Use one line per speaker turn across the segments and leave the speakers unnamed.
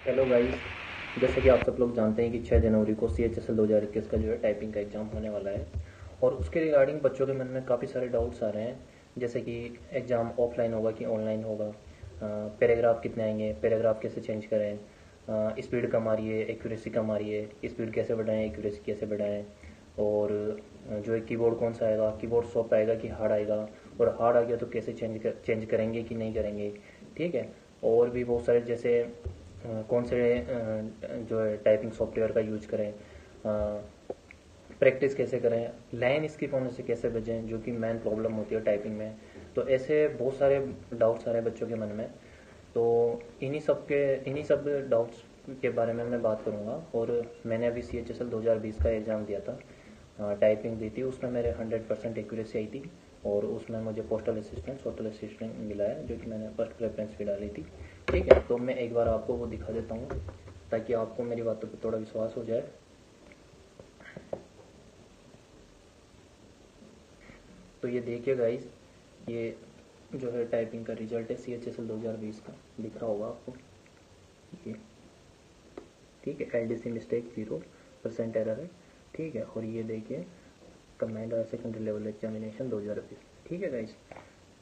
Hello guys. जैसे कि आप सब लोग जानते हैं कि 6 जनवरी को CHSL 2021 का जो है टाइपिंग का एग्ज़ाम होने वाला है और उसके रिगार्डिंग बच्चों के मन में काफ़ी सारे डाउट्स आ रहे हैं। जैसे कि एग्ज़ाम ऑफलाइन होगा कि ऑनलाइन होगा, पैराग्राफ कितने आएंगे, पैराग्राफ कैसे चेंज करें, स्पीड कम आ रही है, एक्यूरेसी कम आ रही है, स्पीड कैसे बढ़ाएं, एक्यूरेसी कैसे बढ़ाएं, और जो है कीबोर्ड कौन सा आएगा, कीबोर्ड सॉफ्ट आएगा कि हार्ड आएगा, और हार्ड आ गया तो कैसे चेंज करेंगे कि नहीं करेंगे। ठीक है। और भी बहुत सारे जैसे कौन से जो है टाइपिंग सॉफ्टवेयर का यूज करें, प्रैक्टिस कैसे करें, लाइन स्किप होने से कैसे बचें जो कि मेन प्रॉब्लम होती है टाइपिंग में। तो ऐसे बहुत सारे डाउट्स आ रहे हैं बच्चों के मन में। तो इन्हीं सब डाउट्स के बारे में मैं बात करूंगा। और मैंने अभी CHSL 2020 का एग्ज़ाम दिया था, टाइपिंग दी थी, उसमें मेरे 100% एक्यूरेसी आई थी और उसमें मुझे होटल असिस्टेंट मिला है जो कि मैंने फर्स्ट प्रेफरेंस भी डाली थी। ठीक है, तो मैं एक बार आपको वो दिखा देता हूँ ताकि आपको मेरी बातों पर थोड़ा विश्वास हो जाए। तो ये देखिए गाइस, ये जो है टाइपिंग का रिजल्ट है CHSL 2020 का, दिख रहा होगा आपको ये। ठीक है, LDC मिस्टेक 0% एरर है। ठीक है, और ये देखिए combined higher secondary level examination 2020। ठीक है गाइस,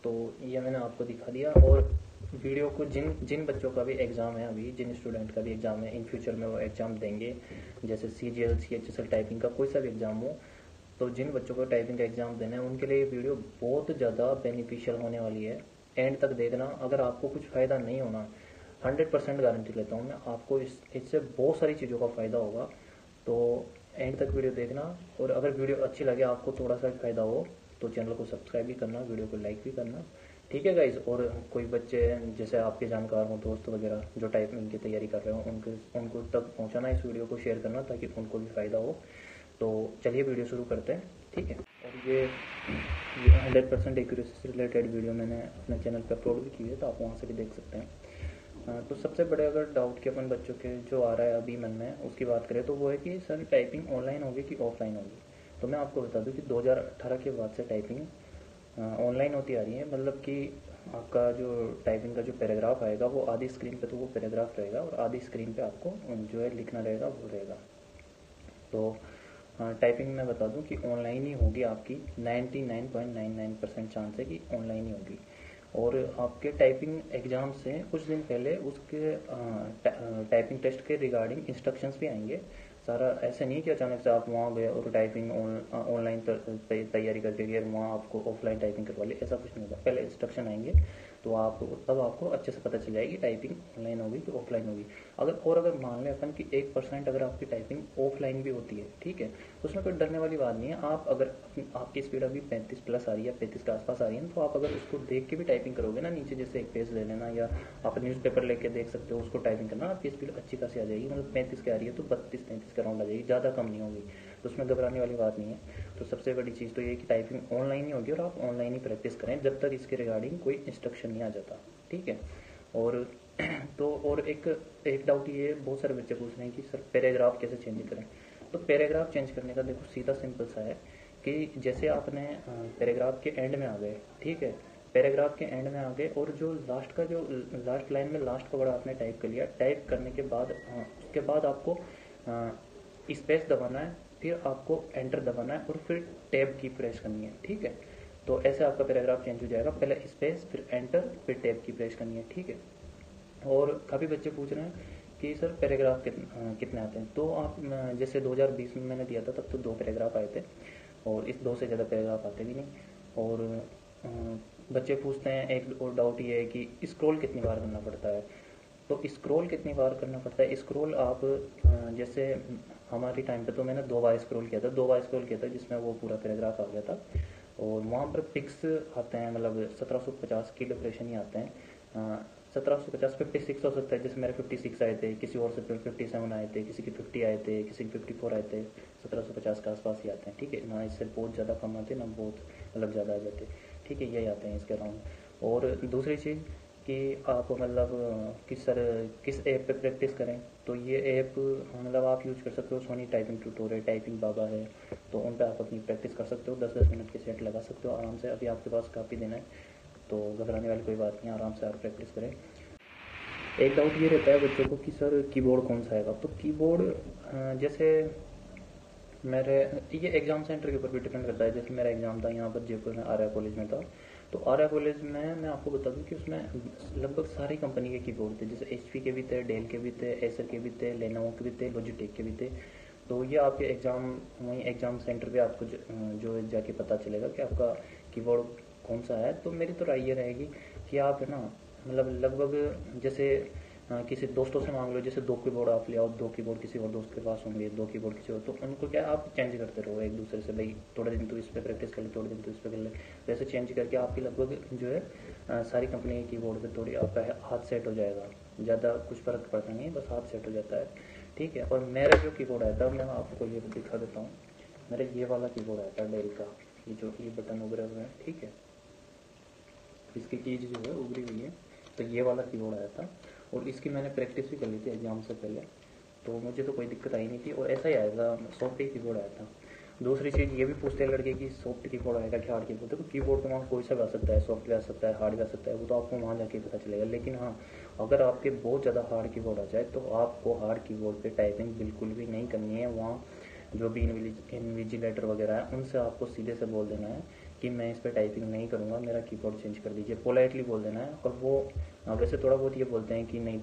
तो ये मैंने आपको दिखा दिया। और वीडियो को जिन जिन बच्चों का भी एग्ज़ाम है, अभी जिन स्टूडेंट का भी एग्ज़ाम है, इन फ्यूचर में वो एग्ज़ाम देंगे, जैसे CGL CHSL टाइपिंग का कोई सा भी एग्ज़ाम हो, तो जिन बच्चों को टाइपिंग का एग्ज़ाम देना है उनके लिए ये वीडियो बहुत ज़्यादा बेनिफिशियल होने वाली है। एंड तक देखना, अगर आपको कुछ फ़ायदा नहीं होना, 100% गारंटी लेता हूँ मैं, आपको इससे बहुत सारी चीज़ों का फ़ायदा होगा। तो एंड तक वीडियो देखना। और अगर वीडियो अच्छी लगे, आपको थोड़ा सा फ़ायदा हो, तो चैनल को सब्सक्राइब भी करना, वीडियो को लाइक भी करना। ठीक है गाइज। और कोई बच्चे जैसे आपके जानकार हों, दोस्त वगैरह जो टाइपिंग की तैयारी कर रहे हो, उनको तक पहुंचाना, इस वीडियो को शेयर करना ताकि उनको भी फ़ायदा हो। तो चलिए वीडियो शुरू करते हैं। ठीक है। और ये 100% एक्यूरेसी से रिलेटेड वीडियो मैंने अपने चैनल पर अपलोड भी की है, तो आप वहाँ से भी देख सकते हैं। तो सबसे बड़े अगर डाउट के अपन बच्चों के जो आ रहा है अभी मन में, उसकी बात करें तो वो है कि सर टाइपिंग ऑनलाइन होगी कि ऑफलाइन होगी। तो मैं आपको बता दूं कि 2018 के बाद से टाइपिंग ऑनलाइन होती आ रही है। मतलब कि आपका जो टाइपिंग का जो पैराग्राफ आएगा वो आधी स्क्रीन पे तो वो पैराग्राफ रहेगा और आधी स्क्रीन पे आपको जो है लिखना रहेगा वो रहेगा। तो टाइपिंग में बता दूं कि ऑनलाइन ही होगी आपकी, 99.99% चांस है कि ऑनलाइन ही होगी। और आपके टाइपिंग एग्ज़ाम से कुछ दिन पहले उसके टाइपिंग टेस्ट के रिगार्डिंग इंस्ट्रक्शंस भी आएंगे। सारा ऐसे नहीं कि अचानक से आप वहाँ गए और टाइपिंग ऑनलाइन तैयारी करके गए, वहाँ आपको ऑफलाइन टाइपिंग करवा ली, ऐसा कुछ नहीं होगा। पहले इंस्ट्रक्शन आएंगे तो आप तब आपको अच्छे से पता चल जाएगी टाइपिंग ऑनलाइन होगी कि ऑफलाइन होगी। अगर मान लें अपन कि 1% अगर आपकी टाइपिंग ऑफलाइन भी होती है, ठीक है, तो उसमें कोई डरने वाली बात नहीं है। आप अगर आपकी स्पीड अभी 35 प्लस आ रही है, 35 के आसपास आ रही है, तो आप अगर उसको देख के भी टाइपिंग करोगे ना, नीचे जैसे एक पेज ले लेना, या आप न्यूज़पेपर लेके देख सकते हो, उसको टाइपिंग करना, आपकी स्पीड अच्छी खासी आ जाएगी। मतलब 35 के आ रही है तो 32-33 के राउंड आ जाएगी, ज़्यादा कम नहीं होगी। तो उसमें घबराने वाली बात नहीं है। तो सबसे बड़ी चीज़ तो ये कि टाइपिंग ऑनलाइन ही होगी और आप ऑनलाइन ही प्रैक्टिस करें जब तक इसके रिगार्डिंग कोई इंस्ट्रक्शन नहीं आ जाता। ठीक है। और तो और एक एक डाउट ये बहुत सारे बच्चे पूछ रहे हैं कि सर पैराग्राफ कैसे चेंज करें। तो पैराग्राफ चेंज करने का देखो सीधा सिंपल सा है कि जैसे आपने पैराग्राफ के एंड में आ गए, ठीक है, पैराग्राफ के एंड में आ गए और जो लास्ट लाइन में लास्ट का वर्ड आपने टाइप कर लिया, टाइप करने के बाद उसके बाद आपको स्पेस दबाना है, फिर आपको एंटर दबाना है और फिर टैब की प्रेस करनी है। ठीक है। तो ऐसे आपका पैराग्राफ चेंज हो जाएगा, पहले स्पेस फिर एंटर फिर टैब की प्रेस करनी है। ठीक है। और काफ़ी बच्चे पूछ रहे हैं कि सर पैराग्राफ कितने आते हैं। तो आप जैसे 2020 में मैंने दिया था तब तो 2 पैराग्राफ आए थे और इस 2 से ज़्यादा पैराग्राफ आते भी नहीं। और बच्चे पूछते हैं, एक और डाउट ये है कि स्क्रॉल कितनी बार करना पड़ता है। तो स्क्रॉल कितनी बार करना पड़ता है, स्क्रॉल आप जैसे हमारी टाइम पे तो मैंने 2 बार स्क्रॉल किया था, 2 बार स्क्रॉल किया था जिसमें वो पूरा पैराग्राफ आ गया था। और वहाँ पर पिक्स आते हैं, मतलब 1750 की लोकेशन ही आते हैं। 1750 56 हो सकता है, जैसे मेरे 56 आए थे, किसी और से 57 आए थे, किसी के 50 आए थे, किसी के 54 आए थे। 1750 के आसपास ही आते हैं। ठीक है ना, इससे बहुत ज़्यादा कम आते ना बहुत मतलब ज़्यादा आ जाते। ठीक है, यही आते हैं इसके अराउंड। और दूसरी चीज़ कि आप मतलब किस ऐप पे प्रैक्टिस करें। तो ये ऐप मतलब आप यूज कर सकते हो, सोनी टाइपिंग ट्यूटोरियल, टाइपिंग बाबा है, तो उन पे आप अपनी प्रैक्टिस कर सकते हो, 10-10 मिनट के सेट लगा सकते हो आराम से। अभी आपके पास काफ़ी दिन है तो घबराने वाली कोई बात नहीं, आराम से आप प्रैक्टिस करें। एक डाउट ये रहता है बच्चों को कि सर कीबोर्ड कौन सा आएगा। तो कीबोर्ड जैसे मेरे ये एग्ज़ाम सेंटर के ऊपर भी डिपेंड करता है। जैसे मेरा एग्ज़ाम था यहाँ पर जयपुर में आर्या कॉलेज में था, तो आर्या कॉलेज में मैं आपको बता दूँ कि उसमें लगभग सारी कंपनी के कीबोर्ड थे। जैसे एचपी के भी थे, डेल के भी थे, एसर के भी थे, लेनोवो के भी थे, लॉजिटेक के भी थे। तो ये आपके एग्ज़ाम वहीं एग्ज़ाम सेंटर पे आपको जो जाके पता चलेगा कि आपका कीबोर्ड कौन सा है। तो मेरी तो राय ये रहेगी कि आप है ना, मतलब लगभग जैसे किसी दोस्तों से मांग लो, जैसे 2 कीबोर्ड आप ले आओ, 2 कीबोर्ड किसी और दोस्त के पास होंगे, 2 कीबोर्ड किसी और, तो उनको क्या आप चेंज करते रहो एक दूसरे से, भाई थोड़े दिन तो इस पर प्रैक्टिस कर ले, थोड़े दिन तो इस पर कर ले। वैसे चेंज करके आपकी लगभग जो है सारी कंपनी के कीबोर्ड पे थोड़ी आपका हाथ सेट हो जाएगा। ज़्यादा कुछ फर्क पड़ता नहीं है, बस हाथ सेट हो जाता है, ठीक है। और मेरा जो कीबोर्ड आया था मैं आपको ये दिखा देता हूँ। मेरा ये वाला कीबोर्ड आया था डेल का, ये जो ये बटन उभरे हुए हैं, ठीक है, इसकी कीज जो है उभरी हुई है। तो ये वाला कीबोर्ड आया था और इसकी मैंने प्रैक्टिस भी कर ली थी एग्जाम से पहले, तो मुझे तो कोई दिक्कत आई नहीं थी। और ऐसा ही आया था, सॉफ्ट ही कीबोर्ड आया था। दूसरी चीज़ ये भी पूछते हैं लड़के कि सॉफ्ट कीबोर्ड आएगा क्या हार्ड कीबोर्ड। देखो कीबोर्ड तो वहाँ कोई सा भी आ सकता है, सॉफ्ट भी आ सकता है, हार्ड भी आ सकता है, वो तो आपको वहाँ जाके पता चलेगा। लेकिन हाँ, अगर आपके बहुत ज़्यादा हार्ड कीबोर्ड आ जाए तो आपको हार्ड कीबोर्ड पे टाइपिंग बिल्कुल भी नहीं करनी है। वहाँ जो भी इन्विजिलेटर वगैरह है उनसे आपको सीधे से बोल देना है कि मैं इस पर टाइपिंग नहीं करूँगा, मेरा कीबोर्ड चेंज कर दीजिए, पोलाइटली बोल देना है। और वो वैसे थोड़ा बहुत ये बोलते हैं कि नहीं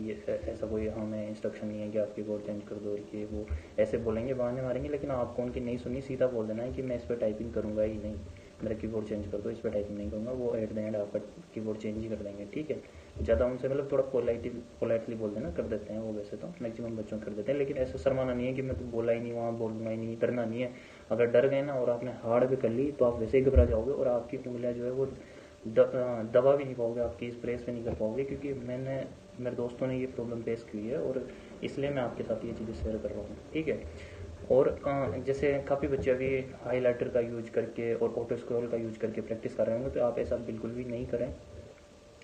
ये ऐसा कोई हमें इंस्ट्रक्शन नहीं है कि आप कीबोर्ड चेंज कर दो, ये वो ऐसे बोलेंगे, बहाने मारेंगे, लेकिन आपको उनकी नहीं सुनी, सीधा बोल देना है कि मैं इस पर टाइपिंग करूँगा ही नहीं, मेरा कीबोर्ड चेंज कर दो, इस पर टाइपिंग नहीं करूँगा। वो एट द एंड आपका कीबोर्ड चेंज ही कर देंगे, ठीक है। ज़्यादा उनसे मतलब थोड़ा पोलाइटली बोल देना, कर देते हैं वो, वैसे तो मैक्सिमम बच्चों कर देते हैं। लेकिन ऐसे शर्माना नहीं है कि मैं तो बोला ही नहीं, वहाँ बोलूँगा ही नहीं, डरना नहीं है। अगर डर गए ना और आपने हार्ड भी कर ली तो आप वैसे ही घबरा जाओगे और आपकी उंगलियाँ जो है वो दबा भी नहीं पाओगे, आपकी इस प्रेस पे नहीं कर पाओगे, क्योंकि मेरे दोस्तों ने ये प्रॉब्लम फेस की है और इसलिए मैं आपके साथ ये चीज़ें शेयर कर रहा हूँ, ठीक है। और जैसे काफ़ी बच्चे अभी हाईलाइटर का यूज करके और ऑटो स्क्रॉल का यूज करके प्रैक्टिस कर रहे होंगे, तो आप ऐसा बिल्कुल भी नहीं करें।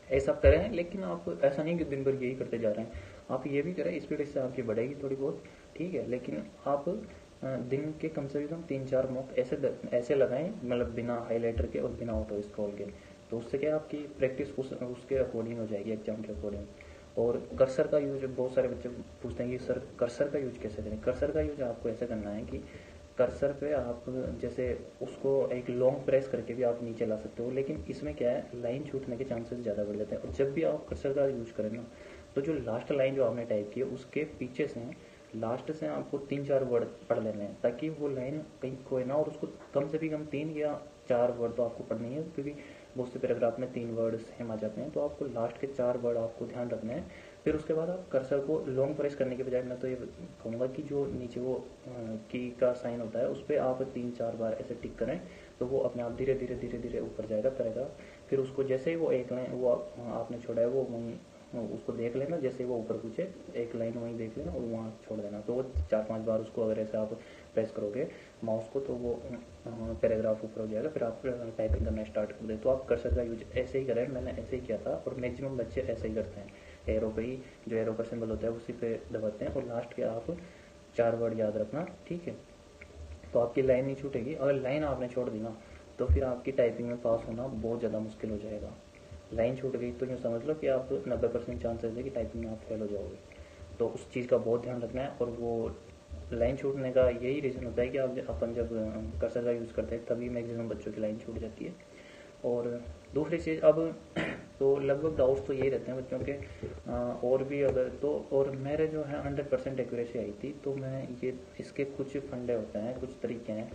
ऐसा करें, लेकिन आप ऐसा नहीं कि दिन भर यही करते जा रहे हैं, आप ये भी करें, स्पीड इससे आपकी बढ़ेगी थोड़ी बहुत, ठीक है। लेकिन आप दिन के कम से कम 3-4 मॉक ऐसे लगाएं, मतलब बिना हाईलाइटर के और बिना ऑटो स्क्रॉल के। तो उससे क्या आपकी प्रैक्टिस उसके अकॉर्डिंग हो जाएगी, एग्जाम के अकॉर्डिंग। और कर्सर का यूज, बहुत सारे बच्चे पूछते हैं कि सर कर्सर का यूज कैसे करें। कर्सर का यूज आपको ऐसे करना है कि कर्सर पे आप जैसे उसको एक लॉन्ग प्रेस करके भी आप नीचे ला सकते हो, लेकिन इसमें क्या है, लाइन छूटने के चांसेस ज़्यादा बढ़ जाते हैं। और जब भी आप कर्सर का यूज करें ना, तो जो लास्ट लाइन जो आपने टाइप की है उसके पीछे से लास्ट से आपको 3-4 वर्ड पढ़ लेने हैं, ताकि वो लाइन कहीं खोए ना। और उसको कम से भी कम 3 या 4 वर्ड तो आपको पढ़नी है, क्योंकि बहुत से पैराग्राफ में 3 वर्ड सेम आ जाते हैं। तो आपको लास्ट के 4 वर्ड आपको ध्यान रखना है। फिर उसके बाद आप कर्सर को लॉन्ग प्रेस करने के बजाय मैं तो ये कहूँगा कि जो नीचे वो की का साइन होता है उस पर आप 3-4 बार ऐसे टिक करें, तो वो अपने आप धीरे धीरे धीरे धीरे ऊपर जाएगा करेगा। फिर उसको जैसे ही वो एक लाइन वो आपने छोड़ा है वो वहीं उसको देख लेना, जैसे वो ऊपर पूछे एक लाइन वहीं देख लेना और वहाँ छोड़ देना। तो वो 4-5 बार उसको अगर ऐसे आप प्रेस करोगे माउस को, तो वो पैराग्राफ ऊपर हो जाएगा। फिर आप टाइपिंग करना स्टार्ट कर दे। तो आप कर्सर का यूज ऐसे ही करें, मैंने ऐसे ही किया था और मैक्सिमम बच्चे ऐसे ही करते हैं। एरो पे ही, जो एरो का सिंबल होता है उसी पे दबाते हैं और लास्ट के आप 4 वर्ड याद रखना, ठीक है। तो आपकी लाइन नहीं छूटेगी। अगर लाइन आपने छोड़ दी ना, तो फिर आपकी टाइपिंग में पास होना बहुत ज़्यादा मुश्किल हो जाएगा। लाइन छूट गई तो यूँ समझ लो कि आप 90% चांसेस है कि टाइपिंग में आप फेल हो जाओगे। तो उस चीज़ का बहुत ध्यान रखना है। और वो लाइन छूटने का यही रीज़न होता है कि अपन जब कर्सर का यूज़ करते हैं तभी मैक्सिमम बच्चों की लाइन छूट जाती है। और दूसरी चीज़ अब तो लगभग डाउट्स तो यही रहते हैं बच्चों के। और भी अगर तो, और मेरे जो है 100% एक्यूरेसी आई थी, तो मैं ये इसके कुछ फंडे होते हैं, कुछ तरीके हैं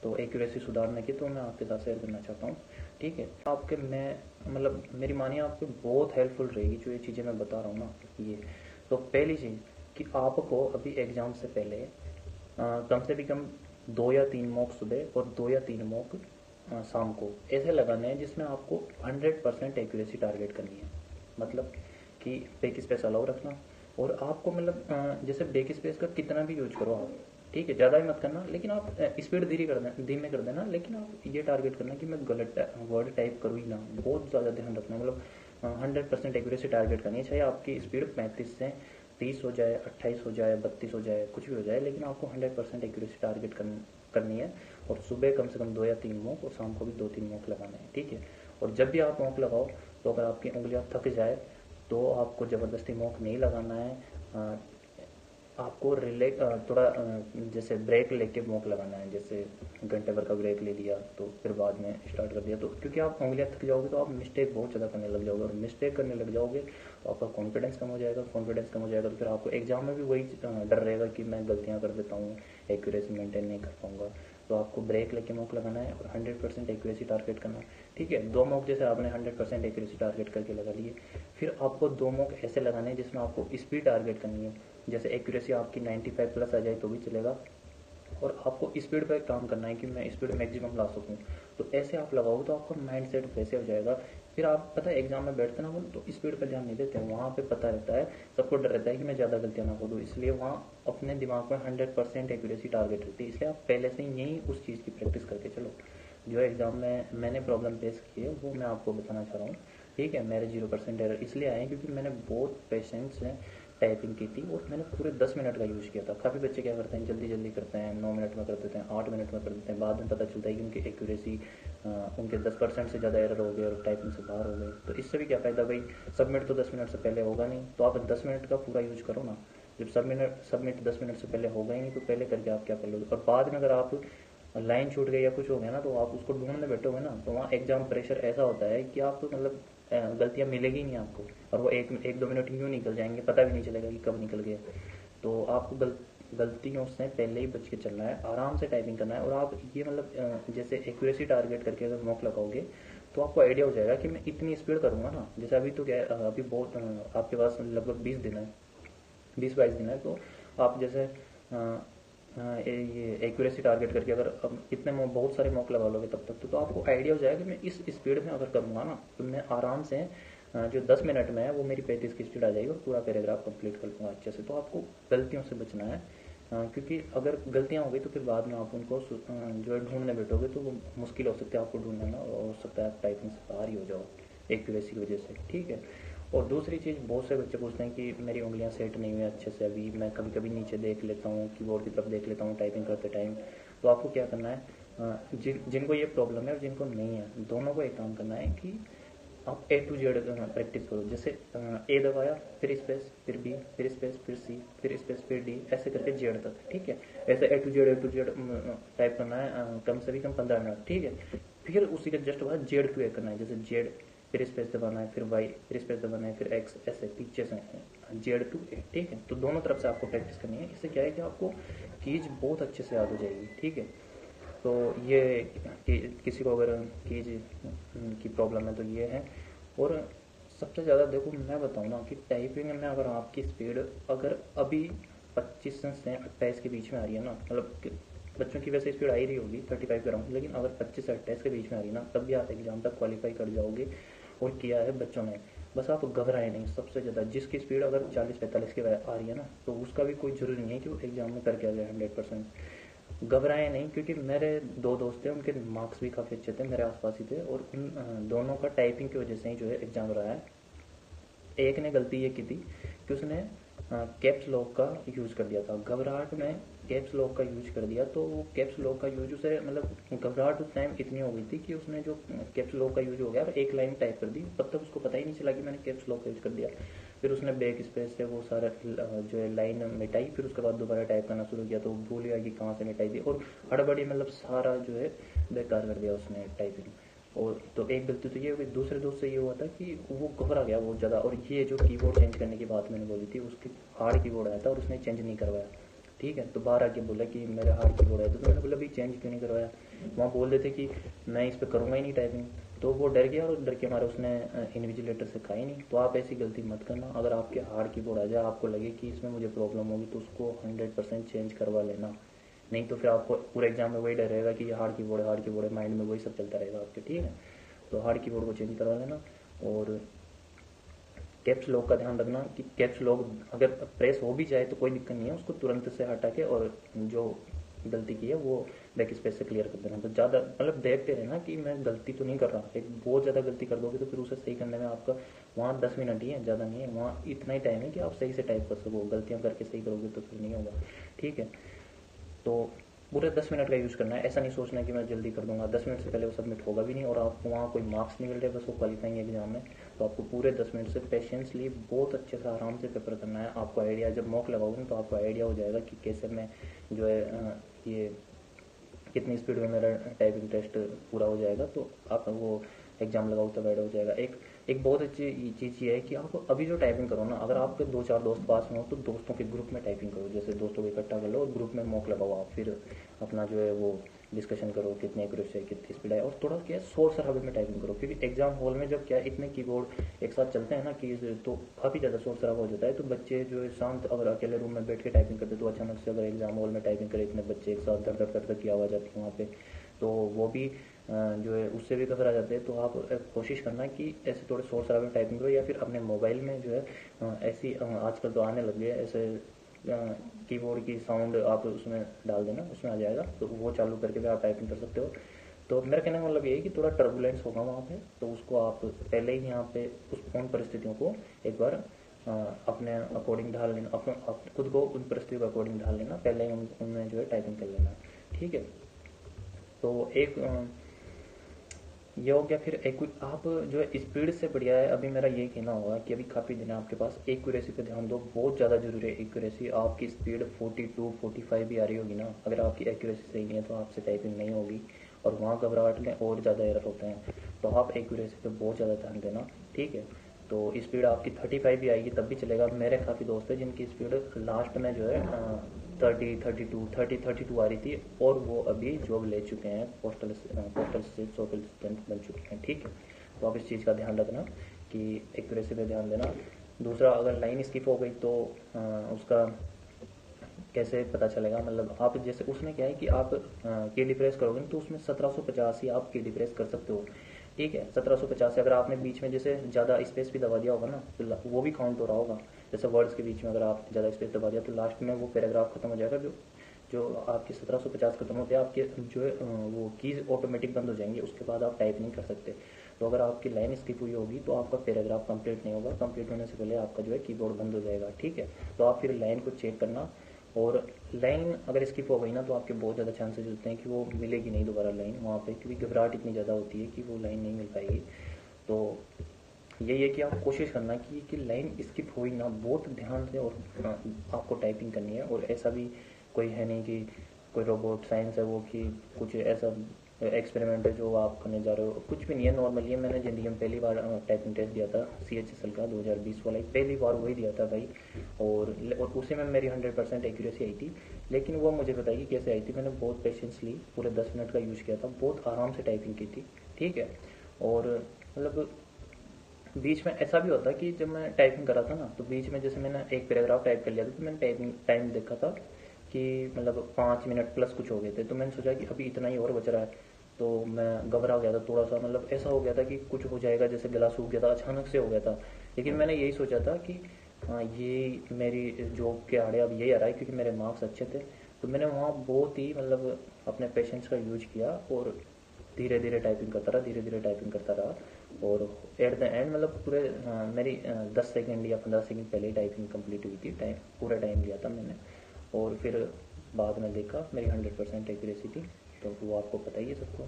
तो एक्यूरेसी सुधारने की, तो मैं आपके साथ शेयर करना चाहता हूँ, ठीक है। आपके मैं मतलब मेरी मानिए आपको बहुत हेल्पफुल रहेगी जो ये चीज़ें मैं बता रहा हूँ ना ये। तो पहली चीज़ कि आपको अभी एग्ज़ाम से पहले कम से भी कम 2 या 3 मॉक सुबह और 2 या 3 मॉक शाम को ऐसे लगाने हैं जिसमें आपको 100% एक्यूरेसी टारगेट करनी है। मतलब कि बैक स्पेस अलाउ रखना। और आपको मतलब जैसे बैक स्पेस का कितना भी यूज करो आप, ठीक है, ज़्यादा भी मत करना, लेकिन आप स्पीड धीमे कर देना, लेकिन आप ये टारगेट करना कि मैं गलत वर्ड टाइप करूँ ही ना। बहुत ज़्यादा ध्यान रखना, मतलब 100% एक्यूरेसी टारगेट करनी है। चाहे आपकी स्पीड 35 से 30 हो जाए, 28 हो जाए, 32 हो जाए, कुछ भी हो जाए, लेकिन आपको 100% एक्यूरेसी टारगेट करनी है। और सुबह कम से कम 2 या 3 मॉक और शाम को भी 2-3 मॉक लगाने हैं, ठीक है। और जब भी आप मॉक लगाओ तो अगर आपकी उंगलियां थक जाए तो आपको ज़बरदस्ती मॉक नहीं लगाना है। आपको रिले थोड़ा जैसे ब्रेक लेके मॉक लगाना है, जैसे घंटे भर का ब्रेक ले लिया तो फिर बाद में स्टार्ट कर दिया, तो क्योंकि आप उंगलियां थक जाओगे तो आप मिस्टेक बहुत ज़्यादा करने लग जाओगे, और मिस्टेक करने लग जाओगे तो आपका कॉन्फिडेंस कम हो जाएगा, कॉन्फिडेंस कम हो जाएगा तो फिर आपको एग्जाम में भी वही डर रहेगा कि मैं गलतियाँ कर देता हूँ, एक्यूरेसी मेंटेन नहीं कर पाऊंगा। तो आपको ब्रेक लेके मॉक लगाना है और 100% एक्यूरेसी टारगेट करना है। ठीक है, 2 मॉक जैसे आपने 100% एक्यूरेसी टारगेट करके लगा लिए, फिर आपको 2 मॉक ऐसे लगाने हैं जिसमें आपको स्पीड टारगेट करनी है। जैसे एक्यूरेसी आपकी 95 प्लस आ जाए तो भी चलेगा, और आपको स्पीड पर काम करना है कि मैं स्पीड मैक्सिमम ला सकूं। तो ऐसे आप लगाओगे तो आपका माइंड सेट वैसे हो जाएगा। फिर आप पता है एग्जाम में बैठते ना वो तो स्पीड पर ध्यान नहीं देते, वहाँ पे पता रहता है, सबको डर रहता है कि मैं ज़्यादा गलतियाँ ना करूँ, इसलिए वहाँ अपने दिमाग में 100% एक्यूरेसी टारगेट रहती है। इसलिए आप पहले से ही यही उस चीज़ की प्रैक्टिस करके चलो। जो एग्ज़ाम में मैंने प्रॉब्लम फेस की है वो मैं आपको बताना चाह रहा हूँ। ठीक है, मेरे 0% एरर इसलिए आए क्योंकि मैंने बहुत पेशेंस से टाइपिंग की थी और मैंने पूरे 10 मिनट का यूज़ किया था। काफ़ी बच्चे क्या करते हैं, जल्दी जल्दी करते हैं, 9 मिनट में कर देते हैं, 8 मिनट में कर देते हैं, बाद में पता चलता है कि उनकी एक्यूरेसी उनके 10% से ज़्यादा एरर हो गए और टाइपिंग से बाहर हो गए। तो इससे भी क्या फ़ायदा भाई, सबमिट तो 10 मिनट से पहले होगा नहीं, तो आप 10 मिनट का पूरा यूज करो ना। जब सबमिट 10 मिनट से पहले होगा ही नहीं तो पहले करके आप क्या कर लोगे, और बाद में अगर आप लाइन छूट गई या कुछ हो गया ना तो आप उसको ढूंढने बैठोगे ना, तो वहाँ एग्जाम प्रेशर ऐसा होता है कि आप मतलब गलतियाँ मिलेगी नहीं आपको, और वो एक दो मिनट यूँ निकल जाएंगे, पता भी नहीं चलेगा कि कब निकल गए। तो आपको गलतियों से पहले ही बच के चलना है, आराम से टाइपिंग करना है। और आप ये मतलब जैसे एक्यूरेसी टारगेट करके अगर मॉक लगाओगे तो आपको आइडिया हो जाएगा कि मैं इतनी स्पीड करूँगा ना। जैसे अभी तो क्या है, अभी बहुत आपके पास लगभग 20 दिन है, 20-22 दिन है, तो आप जैसे ये एक्यूरेसी टारगेट करके अगर इतने बहुत सारे मॉक लगा लोगे तब तक तो आपको आइडिया हो जाएगा कि मैं इस स्पीड में अगर करूँगा ना तो मैं आराम से जो 10 मिनट में है वो मेरी 35 की स्पीड आ जाएगी और पूरा पैराग्राफ कंप्लीट कर लूँगा अच्छे से। तो आपको गलतियों से बचना है, क्योंकि अगर गलतियाँ हो गई तो फिर बाद में आप उनको जो है ढूंढने बैठोगे तो वो मुश्किल हो सकता है आपको ढूंढना ना, और हो सकता है आप टाइपिंग से बाहर ही हो जाओ एक्यूरेसी की वजह से। ठीक है, और दूसरी चीज़, बहुत से बच्चे पूछते हैं कि मेरी उंगलियां सेट नहीं हुई अच्छे से, अभी मैं कभी कभी नीचे देख लेता हूँ, कीबोर्ड की तरफ देख लेता हूँ टाइपिंग करते टाइम। तो आपको क्या करना है, जिनको ये प्रॉब्लम है और जिनको नहीं है, दोनों को एक काम करना है कि आप A to Z प्रैक्टिस करो। जैसे ए दबाया, फिर स्पेस, फिर बी, फिर स्पेस, फिर सी, फिर स्पेस, फिर डी, ऐसे करके जेड तक। ठीक है, ऐसे A to Z टाइप करना है कम से भी कम 15 मिनट। ठीक है, फिर उसी के जस्ट बाद Z to A करना है, जैसे जेड, फिर स्पेस दबाना है, फिर वाई, फिर स्पेस दबाना है, फिर एक्स, ऐसे पीछे से Z to A। ठीक है, तो दोनों तरफ से आपको प्रैक्टिस करनी है। इससे क्या है कि आपको कीज बहुत अच्छे से याद हो जाएगी। ठीक है, तो ये किसी को अगर कीज की प्रॉब्लम है तो ये है। और सबसे ज़्यादा देखो मैं बताऊँ ना कि टाइपिंग में अगर आपकी स्पीड अगर अभी 25 से 28 के बीच में आ रही है ना, मतलब बच्चों की वैसे स्पीड आ ही रही होगी 35 के अराउंड, लेकिन अगर 25 से 28 के बीच में आ रही है ना तब भी आप एग्जाम तक क्वालिफाई कर जाओगे। और किया है बच्चों ने, बस आप घबराए नहीं। सबसे ज़्यादा जिसकी स्पीड अगर 40-45 की आ रही है ना तो उसका भी कोई ज़रूरी नहीं है कि वो एग्जाम में करके आ जाए 100%। घबराए नहीं, क्योंकि मेरे 2 दोस्त थे, उनके मार्क्स भी काफ़ी अच्छे थे, मेरे आसपास ही थे, और उन दोनों का टाइपिंग की वजह से ही जो है एग्ज़ाम रहा है। एक ने गलती ये की थी कि उसने कैप्स लॉक का यूज़ कर दिया था, घबराहट में कैप्स लॉक का यूज कर दिया। तो वो कैप्स लॉक का यूज उसे मतलब घबराहट उस टाइम इतनी हो गई थी कि उसने जो कैप्स लॉक का यूज हो गया और एक लाइन टाइप कर दी, तब तक उसको पता ही नहीं चला कि मैंने कैप्स लॉक का यूज कर दिया। फिर उसने बैक स्पेस से वो सारा जो है लाइन मिटाई, फिर उसके बाद दोबारा टाइप करना शुरू किया तो वो भूल गया कि कहाँ से मिटाई थी, और हड़बड़ी मतलब सारा जो है बेकार कर दिया उसने टाइपिंग। और तो एक गलती तो ये हो गई। दूसरे दोस्त से ये हुआ था कि वो घबरा गया बहुत ज़्यादा, और ये जो कीबोर्ड चेंज करने की बात मैंने बोली थी, उसकी हार्ड कीबोर्ड आया था और उसने चेंज नहीं करवाया। ठीक है, तो बाहर आके बोला कि मेरा हार्ड कीबोर्ड है, तो मैंने बोला भाई चेंज क्यों नहीं करवाया। वहाँ बोल देते कि मैं इस पर करूँगा ही नहीं टाइपिंग, तो वो डर गया और डर के मारे उसने इन्विजिलेटर से कहा ही नहीं। तो आप ऐसी गलती मत करना, अगर आपके हार्ड कीबोर्ड आ जाए, आपको लगे कि इसमें मुझे प्रॉब्लम होगी, तो उसको 100% चेंज करवा लेना। नहीं तो फिर आपको पूरे एग्जाम में वही डर रहेगा कि ये हार्ड कीबोर्ड है, हार्ड कीबोर्ड है, माइंड में वही सब चलता रहेगा आपके। ठीक है, तो हार्ड कीबोर्ड को चेंज करवा लेना। और कैप्स लॉक का ध्यान रखना कि कैप्स लॉक अगर प्रेस हो भी जाए तो कोई दिक्कत नहीं है, उसको तुरंत से हटा के और जो गलती की है वो बैक स्पेस से क्लियर कर देना। तो ज़्यादा मतलब देखते रहना कि मैं गलती तो नहीं कर रहा। एक बहुत ज़्यादा गलती कर दोगे तो फिर उसे सही करने में आपका वहाँ 10 मिनट ही है, ज़्यादा नहीं है, वहाँ इतना ही टाइम है कि आप सही से टाइप कर सको। गलतियाँ करके सही करोगे तो फिर नहीं होगा। ठीक है, तो पूरे 10 मिनट का यूज़ करना है। ऐसा नहीं सोचना है कि मैं जल्दी कर दूंगा, 10 मिनट से पहले वो सबमिट होगा भी नहीं और आपको वहाँ कोई मार्क्स नहीं मिल रहे, बस वो क्वालिफाइंग एग्जाम है। तो आपको पूरे 10 मिनट से पेशेंसली बहुत अच्छे से आराम से पेपर करना है। आपको आइडिया, जब मॉक लगाओगे तो आपको आइडिया हो जाएगा कि कैसे मैं जो है ये कितनी स्पीड में मेरा टाइपिंग टेस्ट पूरा हो जाएगा, तो आप वो एग्जाम लगाओ तो ऐड हो जाएगा। एक बहुत अच्छी चीज़ ये है कि आप अभी जो टाइपिंग करो ना, अगर आपके 2-4 दोस्त पास में हो तो दोस्तों के ग्रुप में टाइपिंग करो, जैसे दोस्तों को इकट्ठा कर लो और ग्रुप में मॉक लगाओ आप, फिर अपना जो है वो डिस्कशन करो कितनी एक्यूरेसी है कितनी स्पीड है, और थोड़ा क्या शोर शराबे में टाइपिंग करो, क्योंकि एग्जाम हॉल में जब क्या इतने कीबोर्ड एक साथ चलते हैं ना कि तो काफ़ी ज़्यादा शोर शराबा हो जाता है। तो बच्चे जो है शांत, अगर अकेले रूम में बैठ के टाइपिंग करते तो अचानक से अगर एग्जाम हॉल में टाइपिंग करे इतने बच्चे एक साथ धड़ धड़ धड़ की आवाज़ आती है वहाँ पे, तो वो भी जो है उससे भी घबरा जाते हैं। तो आप कोशिश करना कि ऐसे थोड़े शोर शराबे में टाइपिंग करो, या फिर अपने मोबाइल में जो है ऐसी आजकल तो आने लग गई है ऐसे कीबोर्ड की साउंड आप उसमें डाल देना, उसमें आ जाएगा, तो वो चालू करके भी आप टाइपिंग कर सकते हो। तो मेरा कहने का मतलब ये है कि थोड़ा टर्बुलेंस होगा वहाँ पे, तो उसको आप पहले ही यहाँ पे उन परिस्थितियों को एक बार अपने अकॉर्डिंग ढाल लेना, अपने खुद को उन परिस्थितियों के अकॉर्डिंग ढाल लेना, पहले ही उनमें जो है टाइपिंग कर लेना, ठीक है। तो एक ये हो गया। फिर एक आप जो है स्पीड से बढ़िया है, अभी मेरा ये कहना होगा कि अभी काफ़ी दिन है आपके पास, एक्यूरेसी पे ध्यान दो, बहुत ज़्यादा जरूरी है एक्यूरेसी। आपकी स्पीड 42-45 भी आ रही होगी ना, अगर आपकी एक्यूरेसी सही नहीं है तो आपसे टाइपिंग नहीं होगी, और वहाँ घबराहट में और ज़्यादा एरर होते हैं। तो आप एक्यूरेसी पे बहुत ज़्यादा ध्यान देना, ठीक है। तो स्पीड आपकी 35 भी आएगी तब भी चलेगा। मेरे काफ़ी दोस्त हैं जिनकी स्पीड लास्ट में जो है 30-32 आ रही थी, और वो अभी जॉब ले चुके हैं, पोस्टल स्टेट असिस्टेंट बन चुके हैं, ठीक है। तो आप इस चीज़ का ध्यान रखना कि एक्यूरेसी पे ध्यान देना। दूसरा, अगर लाइन स्किप हो गई तो उसका कैसे पता चलेगा, मतलब आप जैसे उसमें क्या है कि आप की डिप्रेस करोगे तो उसमें 1750 ही आप की डिप्रेस कर सकते हो, ठीक है। 1750 से अगर आपने बीच में जैसे ज़्यादा स्पेस भी दबा दिया होगा ना तो वो भी काउंट हो रहा होगा। जैसे वर्ड्स के बीच में अगर आप ज़्यादा स्पेस दबा दिया तो लास्ट में वो पैराग्राफ खत्म हो जाएगा, जो जो आपकी 1750 खत्म होते हैं आपके जो है वो कीज़ ऑटोमेटिक बंद हो जाएंगे, उसके बाद आप टाइप नहीं कर सकते। तो अगर आपकी लाइन स्किप हुई होगी तो आपका पैराग्राफ कंप्लीट नहीं होगा, कंप्लीट होने से पहले आपका जो है कीबोर्ड बंद हो जाएगा, ठीक है। तो आप फिर लाइन को चेक करना, और लाइन अगर स्किप हो गई ना तो आपके बहुत ज़्यादा चांसेस होते हैं कि वो मिलेगी नहीं दोबारा लाइन वहाँ पे, क्योंकि घबराहट इतनी ज़्यादा होती है कि वो लाइन नहीं मिल पाएगी। तो यही है कि आप कोशिश करना कि लाइन स्किप हुई ना, बहुत ध्यान से, और आपको टाइपिंग करनी है। और ऐसा भी कोई है नहीं कि कोई रोबोट साइंस है वो, कि कुछ ऐसा एक्सपेरिमेंट है जो आप करने जा रहे हो, कुछ भी नहीं है। नॉर्मली है, मैंने ज़िंदगी में पहली बार टाइपिंग टेस्ट दिया था CHSL का 2020 वाला, पहली बार वही दिया था भाई, और उसी में मेरी 100% एक्यूरेसी आई थी। लेकिन वो मुझे बताइए कैसे आई थी, मैंने बहुत पेशेंसली पूरे 10 मिनट का यूज़ किया था, बहुत आराम से टाइपिंग की थी, ठीक है। और मतलब बीच में ऐसा भी होता कि जब मैं टाइपिंग कर रहा था ना, तो बीच में जैसे मैंने एक पैराग्राफ टाइप कर लिया था तो मैंने टाइपिंग टाइम देखा था कि मतलब 5 मिनट प्लस कुछ हो गए थे, तो मैंने सोचा कि अभी इतना ही और बच रहा है, तो मैं घबरा गया था थोड़ा सा, मतलब ऐसा हो गया था कि कुछ हो जाएगा, जैसे गला सूख गया था, अचानक से हो गया था। लेकिन मैंने यही सोचा था कि हाँ, ये मेरी जॉब के आड़े अब यही आ रहा है, क्योंकि मेरे मार्क्स अच्छे थे। तो मैंने वहाँ बहुत ही मतलब अपने पेशेंस का यूज किया, और धीरे धीरे टाइपिंग करता रहा, धीरे धीरे टाइपिंग करता रहा, और एट द एंड मतलब पूरे मेरी 10 सेकंड या 15 सेकंड पहले ही टाइपिंग कंप्लीट हुई थी, टाइम पूरा टाइम लिया था मैंने। और फिर बाद में देखा मेरी 100% एक्यूरेसी थी, तो वो आपको पता ही है सबको।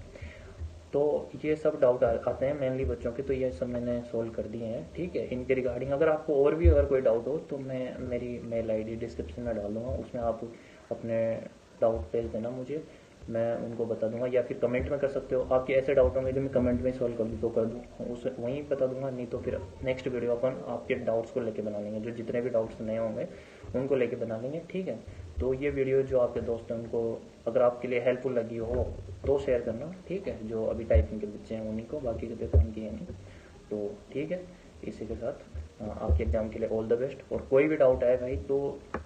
तो ये सब डाउट आते हैं मेनली बच्चों के, तो ये सब मैंने सोल्व कर दिए हैं, ठीक है। इनके रिगार्डिंग अगर आपको और भी अगर कोई डाउट हो तो मैं मेरी मेल ID डिस्क्रिप्शन में डाल दूँगा, उसमें आप अपने डाउट भेज देना मुझे, मैं उनको बता दूंगा, या फिर कमेंट में कर सकते हो। आपके ऐसे डाउट होंगे जो मैं कमेंट में सॉल्व कर दूँ तो कर दूँ, उसे वहीं बता दूंगा, नहीं तो फिर नेक्स्ट वीडियो अपन आपके डाउट्स को लेके बना लेंगे, जो जितने भी डाउट्स नए होंगे उनको लेके बना लेंगे, ठीक है। तो ये वीडियो जो आपके दोस्त हैं उनको अगर आपके लिए हेल्पफुल लगी हो तो शेयर करना, ठीक है, जो अभी टाइपिंग के बच्चे हैं उन्हीं को, बाकी के देखो उनकी है नहीं। तो ठीक है, इसी के साथ आपके एग्जाम के लिए ऑल द बेस्ट। और कोई भी डाउट आए भाई तो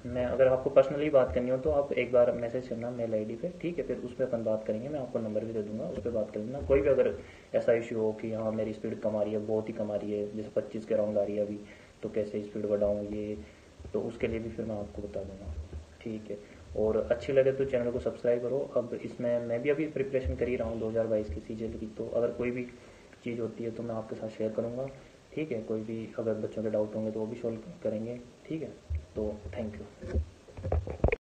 मैं, अगर आपको पर्सनली बात करनी हो तो आप एक बार मैसेज करना मेल ID पे, ठीक है, फिर उस पर अपन बात करेंगे, मैं आपको नंबर भी दे दूंगा, उस पर बात कर लेना। कोई भी अगर ऐसा इशू हो कि हाँ मेरी स्पीड कम आ रही है, बहुत ही कम आ रही है, जैसे 25 के अराउंड आ रही है अभी, तो कैसे स्पीड बढ़ाऊँ ये, तो उसके लिए भी फिर मैं आपको बता दूंगा, ठीक है। और अच्छी लगे तो चैनल को सब्सक्राइब करो। अब इसमें मैं भी अभी प्रिपरेशन कर ही रहा हूँ 2022 की CGL की, तो अगर कोई भी चीज़ होती है तो मैं आपके साथ शेयर करूँगा, ठीक है। कोई भी अगर बच्चों के डाउट होंगे तो वो भी सॉल्व करेंगे, ठीक है। तो थैंक यू।